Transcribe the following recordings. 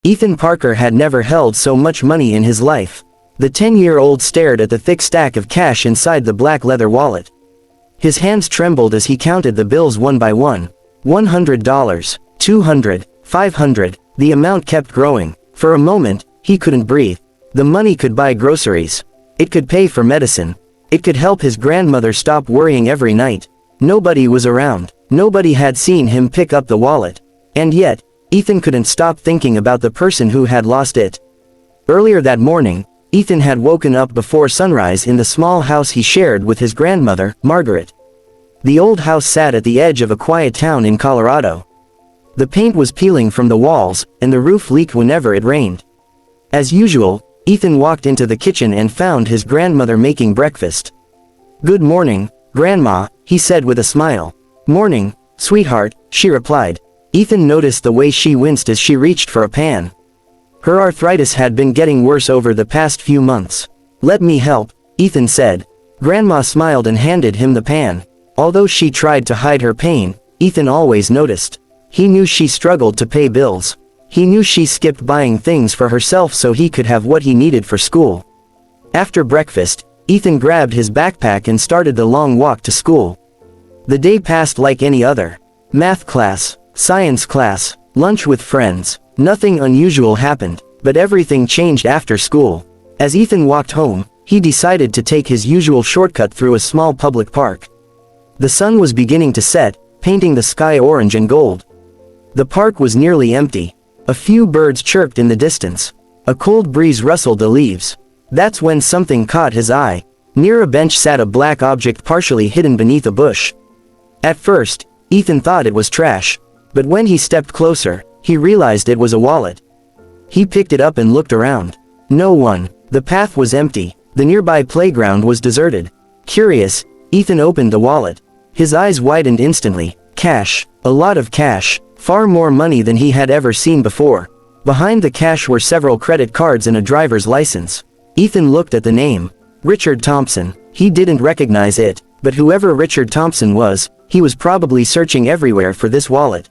Ethan Parker had never held so much money in his life. The 10-year-old stared at the thick stack of cash inside the black leather wallet. His hands trembled as he counted the bills one by one. $100, $200, $500, the amount kept growing. For a moment, he couldn't breathe. The money could buy groceries. It could pay for medicine. It could help his grandmother stop worrying every night. Nobody was around. Nobody had seen him pick up the wallet. And yet, Ethan couldn't stop thinking about the person who had lost it. Earlier that morning, Ethan had woken up before sunrise in the small house he shared with his grandmother, Margaret. The old house sat at the edge of a quiet town in Colorado. The paint was peeling from the walls, and the roof leaked whenever it rained. As usual, Ethan walked into the kitchen and found his grandmother making breakfast. "Good morning, Grandma," he said with a smile. "Morning, sweetheart," she replied. Ethan noticed the way she winced as she reached for a pan. Her arthritis had been getting worse over the past few months. "Let me help," Ethan said. Grandma smiled and handed him the pan. Although she tried to hide her pain, Ethan always noticed. He knew she struggled to pay bills. He knew she skipped buying things for herself so he could have what he needed for school. After breakfast, Ethan grabbed his backpack and started the long walk to school. The day passed like any other. Math class, science class, lunch with friends. Nothing unusual happened, but everything changed after school. As Ethan walked home, he decided to take his usual shortcut through a small public park. The sun was beginning to set, painting the sky orange and gold. The park was nearly empty. A few birds chirped in the distance. A cold breeze rustled the leaves. That's when something caught his eye. Near a bench sat a black object partially hidden beneath a bush. At first, Ethan thought it was trash, but when he stepped closer, he realized it was a wallet. He picked it up and looked around. No one. The path was empty. The nearby playground was deserted. Curious, Ethan opened the wallet. His eyes widened instantly. Cash. A lot of cash. Far more money than he had ever seen before. Behind the cash were several credit cards and a driver's license. Ethan looked at the name. Richard Thompson. He didn't recognize it, but whoever Richard Thompson was, he was probably searching everywhere for this wallet.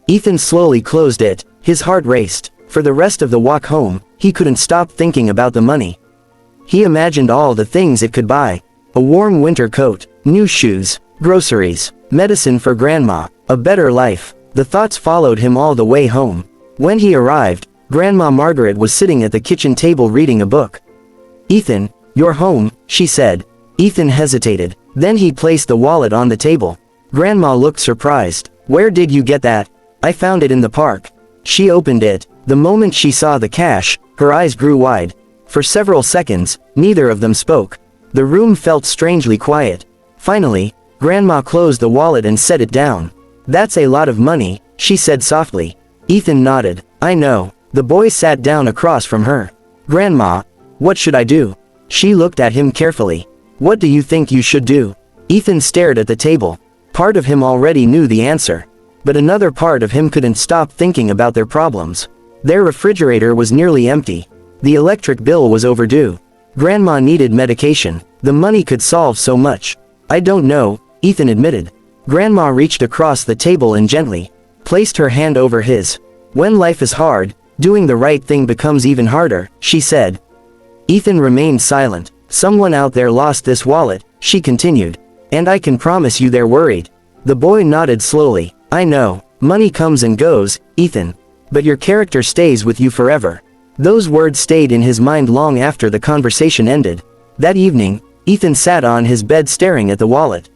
Ethan slowly closed it. His heart raced. For the rest of the walk home, he couldn't stop thinking about the money. He imagined all the things it could buy. A warm winter coat, new shoes, groceries, medicine for grandma, a better life. The thoughts followed him all the way home. When he arrived, Grandma Margaret was sitting at the kitchen table reading a book. "Ethan, you're home," she said. Ethan hesitated. Then he placed the wallet on the table. Grandma looked surprised. "Where did you get that?" "I found it in the park." She opened it. The moment she saw the cash, her eyes grew wide. For several seconds, neither of them spoke. The room felt strangely quiet. Finally, Grandma closed the wallet and set it down. "That's a lot of money," she said softly. Ethan nodded. "I know." The boy sat down across from her. "Grandma, what should I do?" She looked at him carefully. "What do you think you should do?" Ethan stared at the table. Part of him already knew the answer. But another part of him couldn't stop thinking about their problems. Their refrigerator was nearly empty. The electric bill was overdue. Grandma needed medication. The money could solve so much. "I don't know," Ethan admitted. Grandma reached across the table and gently placed her hand over his. "When life is hard, doing the right thing becomes even harder," she said. Ethan remained silent. "Someone out there lost this wallet," she continued. "And I can promise you they're worried." The boy nodded slowly. "I know. Money comes and goes, Ethan. But your character stays with you forever." Those words stayed in his mind long after the conversation ended. That evening, Ethan sat on his bed staring at the wallet.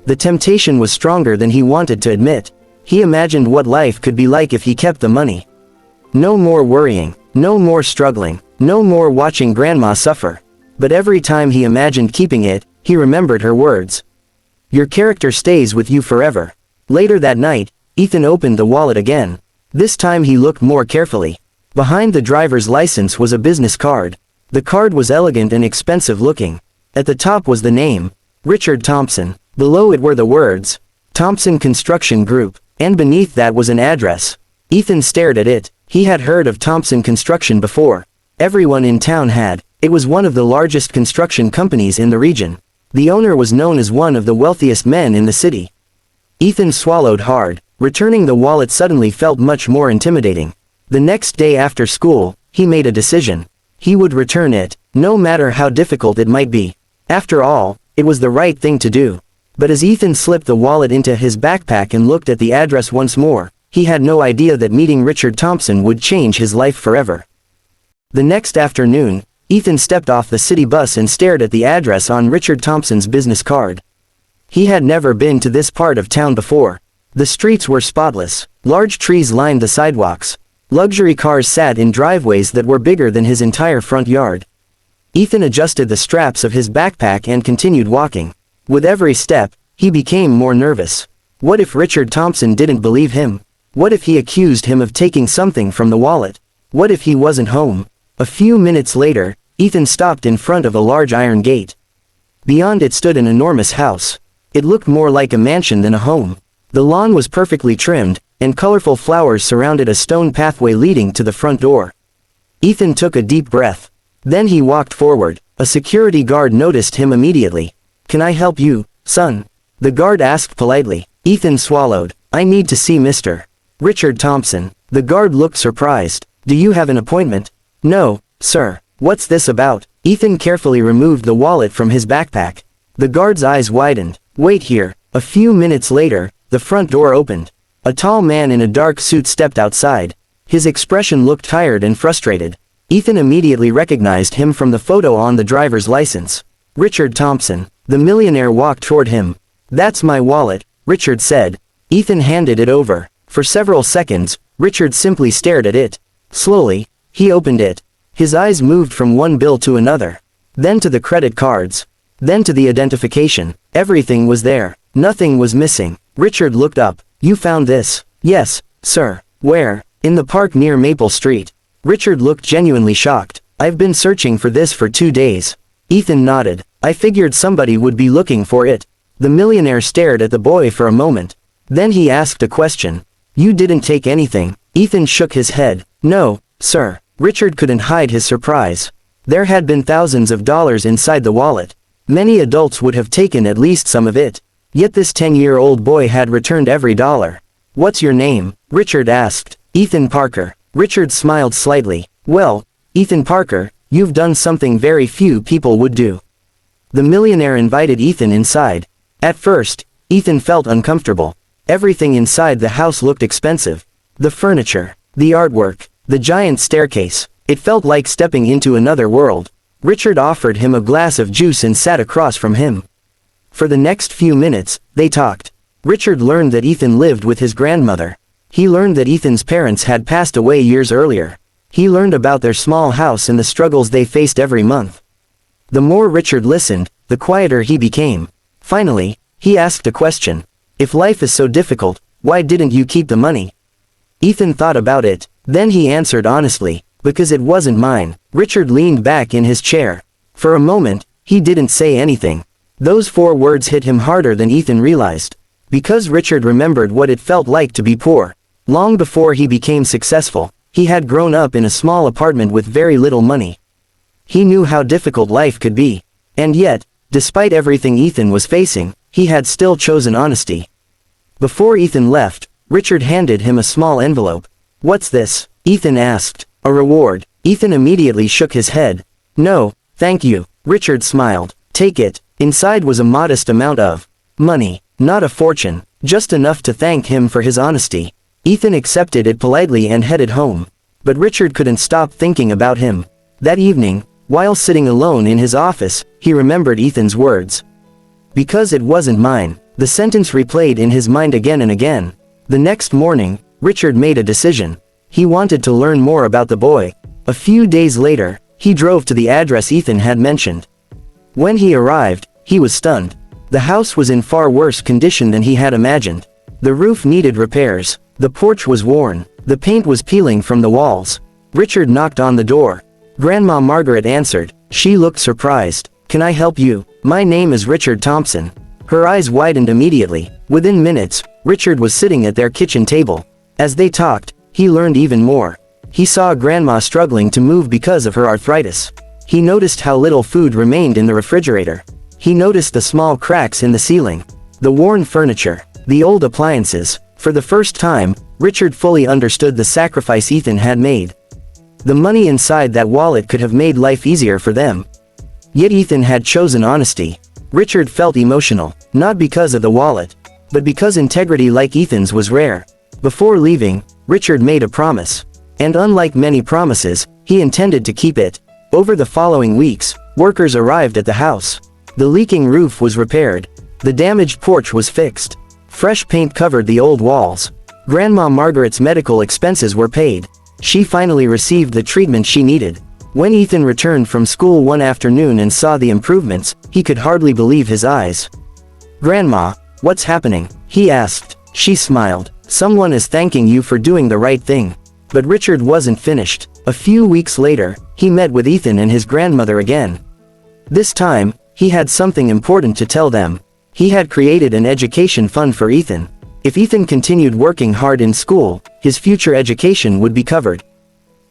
The temptation was stronger than he wanted to admit. He imagined what life could be like if he kept the money. No more worrying, no more struggling, no more watching Grandma suffer. But every time he imagined keeping it, he remembered her words. "Your character stays with you forever." Later that night, Ethan opened the wallet again. This time he looked more carefully. Behind the driver's license was a business card. The card was elegant and expensive looking. At the top was the name, Richard Thompson. Below it were the words, Thompson Construction Group, and beneath that was an address. Ethan stared at it. He had heard of Thompson Construction before. Everyone in town had. It was one of the largest construction companies in the region. The owner was known as one of the wealthiest men in the city. Ethan swallowed hard. Returning the wallet suddenly felt much more intimidating. The next day after school, he made a decision. He would return it, no matter how difficult it might be. After all, it was the right thing to do. But as Ethan slipped the wallet into his backpack and looked at the address once more, he had no idea that meeting Richard Thompson would change his life forever. The next afternoon, Ethan stepped off the city bus and stared at the address on Richard Thompson's business card. He had never been to this part of town before. The streets were spotless, large trees lined the sidewalks. Luxury cars sat in driveways that were bigger than his entire front yard. Ethan adjusted the straps of his backpack and continued walking. With every step, he became more nervous. What if Richard Thompson didn't believe him? What if he accused him of taking something from the wallet? What if he wasn't home? A few minutes later, Ethan stopped in front of a large iron gate. Beyond it stood an enormous house. It looked more like a mansion than a home. The lawn was perfectly trimmed, and colorful flowers surrounded a stone pathway leading to the front door. Ethan took a deep breath. Then he walked forward. A security guard noticed him immediately. "Can I help you, son?" the guard asked politely. Ethan swallowed. "I need to see Mr. Richard Thompson." The guard looked surprised. "Do you have an appointment?" "No, sir." "What's this about?" Ethan carefully removed the wallet from his backpack. The guard's eyes widened. "Wait here." A few minutes later, the front door opened. A tall man in a dark suit stepped outside. His expression looked tired and frustrated. Ethan immediately recognized him from the photo on the driver's license. Richard Thompson. The millionaire walked toward him. "That's my wallet," Richard said. Ethan handed it over. For several seconds, Richard simply stared at it. Slowly, he opened it. His eyes moved from one bill to another. Then to the credit cards. Then to the identification. Everything was there. Nothing was missing. Richard looked up. "You found this?" "Yes, sir." "Where?" "In the park near Maple Street." Richard looked genuinely shocked. "I've been searching for this for 2 days." Ethan nodded. "I figured somebody would be looking for it." The millionaire stared at the boy for a moment. Then he asked a question. "You didn't take anything?" Ethan shook his head. "No, sir." Richard couldn't hide his surprise. There had been thousands of dollars inside the wallet. Many adults would have taken at least some of it. Yet this 10-year-old boy had returned every dollar. "What's your name?" Richard asked. "Ethan Parker." Richard smiled slightly. "Well, Ethan Parker, you've done something very few people would do." The millionaire invited Ethan inside. At first, Ethan felt uncomfortable. Everything inside the house looked expensive. The furniture, the artwork, the giant staircase. It felt like stepping into another world. Richard offered him a glass of juice and sat across from him. For the next few minutes, they talked. Richard learned that Ethan lived with his grandmother. He learned that Ethan's parents had passed away years earlier. He learned about their small house and the struggles they faced every month. The more Richard listened, the quieter he became. Finally, he asked a question. "If life is so difficult, why didn't you keep the money?" Ethan thought about it. Then he answered honestly, "Because it wasn't mine." Richard leaned back in his chair. For a moment, he didn't say anything. Those 4 words hit him harder than Ethan realized. Because Richard remembered what it felt like to be poor. Long before he became successful, he had grown up in a small apartment with very little money. He knew how difficult life could be. And yet, despite everything Ethan was facing, he had still chosen honesty. Before Ethan left, Richard handed him a small envelope. "What's this?" Ethan asked. "A reward." Ethan immediately shook his head. "No, thank you." Richard smiled. "Take it." Inside was a modest amount of money, not a fortune, just enough to thank him for his honesty. Ethan accepted it politely and headed home. But Richard couldn't stop thinking about him. That evening, while sitting alone in his office, he remembered Ethan's words. "Because it wasn't mine." The sentence replayed in his mind again and again. The next morning, Richard made a decision. He wanted to learn more about the boy. A few days later, he drove to the address Ethan had mentioned. When he arrived, he was stunned. The house was in far worse condition than he had imagined. The roof needed repairs. The porch was worn. The paint was peeling from the walls. Richard knocked on the door. Grandma Margaret answered. She looked surprised. "Can I help you? My name is Richard Thompson." Her eyes widened immediately. Within minutes, Richard was sitting at their kitchen table. As they talked, he learned even more. He saw Grandma struggling to move because of her arthritis. He noticed how little food remained in the refrigerator. He noticed the small cracks in the ceiling, the worn furniture, the old appliances. For the first time, Richard fully understood the sacrifice Ethan had made. The money inside that wallet could have made life easier for them. Yet Ethan had chosen honesty. Richard felt emotional, not because of the wallet, but because integrity like Ethan's was rare. Before leaving, Richard made a promise. And unlike many promises, he intended to keep it. Over the following weeks, workers arrived at the house. The leaking roof was repaired. The damaged porch was fixed. Fresh paint covered the old walls. Grandma Margaret's medical expenses were paid. She finally received the treatment she needed. When Ethan returned from school one afternoon and saw the improvements, he could hardly believe his eyes. "Grandma, what's happening?" he asked. She smiled. "Someone is thanking you for doing the right thing." But Richard wasn't finished. A few weeks later, he met with Ethan and his grandmother again. This time, he had something important to tell them. He had created an education fund for Ethan. If Ethan continued working hard in school, his future education would be covered.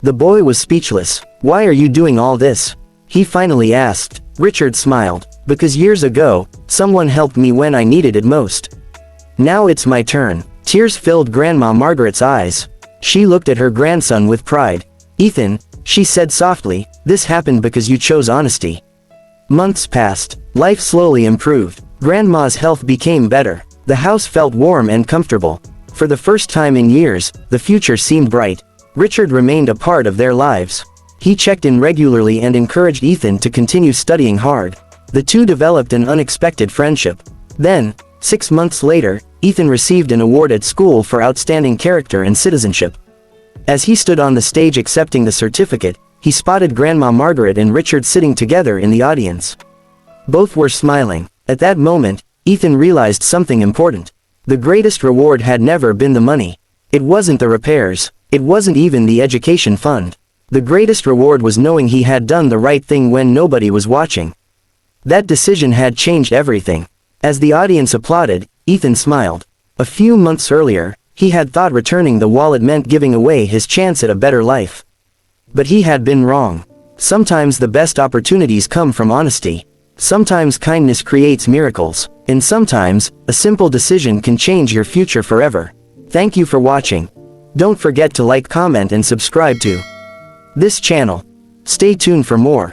The boy was speechless. "Why are you doing all this?" he finally asked. Richard smiled. "Because years ago, someone helped me when I needed it most. Now it's my turn." Tears filled Grandma Margaret's eyes. She looked at her grandson with pride. "Ethan," she said softly, "this happened because you chose honesty." Months passed. Life slowly improved. Grandma's health became better. The house felt warm and comfortable. For the first time in years, the future seemed bright. Richard remained a part of their lives. He checked in regularly and encouraged Ethan to continue studying hard. The two developed an unexpected friendship. Then, 6 months later, Ethan received an award at school for outstanding character and citizenship. As he stood on the stage accepting the certificate, he spotted Grandma Margaret and Richard sitting together in the audience. Both were smiling. At that moment, Ethan realized something important. The greatest reward had never been the money. It wasn't the repairs. It wasn't even the education fund. The greatest reward was knowing he had done the right thing when nobody was watching. That decision had changed everything. As the audience applauded, Ethan smiled. A few months earlier, he had thought returning the wallet meant giving away his chance at a better life. But he had been wrong. Sometimes the best opportunities come from honesty. Sometimes kindness creates miracles. And sometimes, a simple decision can change your future forever. Thank you for watching. Don't forget to like, comment and subscribe to this channel. Stay tuned for more.